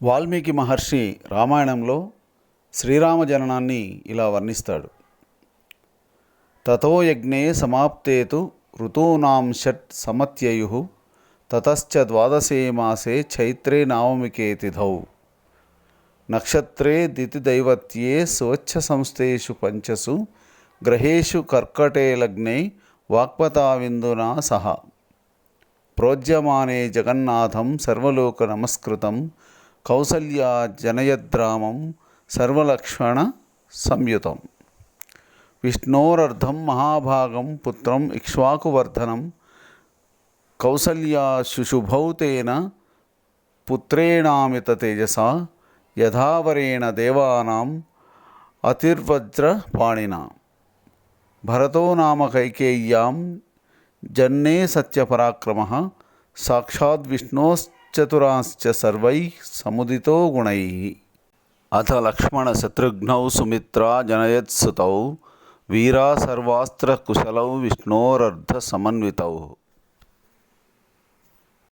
వాల్మీకి మహర్షి రామాయణంలో శ్రీరామ జననాన్ని ఇలా వర్ణిస్తాడు. తతో యజ్ఞే సమాప్తేతు ఋతూనాం షట్ సమత్యయుః తతశ్చ ద్వాదశే మాసే చైత్రే నవమికే తిథౌ నక్షత్రే దితిదైవత్యే స్వచ్ఛ సంస్థేషు పంచసు గ్రహేషు కర్కటే లగ్నే వాక్పతావిందునా సహ ప్రోజ్యమానే జగన్నాథం సర్వలోక నమస్కృతం కౌసల్యా జనయద్రామం సర్వలక్ష్మణ సంయుతం విష్ణోరర్ధం మహాభాగం పుత్రం ఇక్ష్వాకువర్ధనం కౌసల్యా శుశుభౌ తేన పుత్రేణామిత తేజసా యథావరేణ దేవానాం అతిర్వజ్రపాణినా భరతో నామ కైకేయ్యాం జన్నే సత్యపరాక్రమః సాక్షాద్ విష్ణోశ్చతురాశ్చ సర్వైః సముదితో గుణైః అథ లక్ష్మణ శత్రుఘ్నౌ సుమిత్రా జనయత్సుతౌ వీరా సర్వాస్త్ర కుశలౌ విష్ణోరర్ధ సమన్వితౌ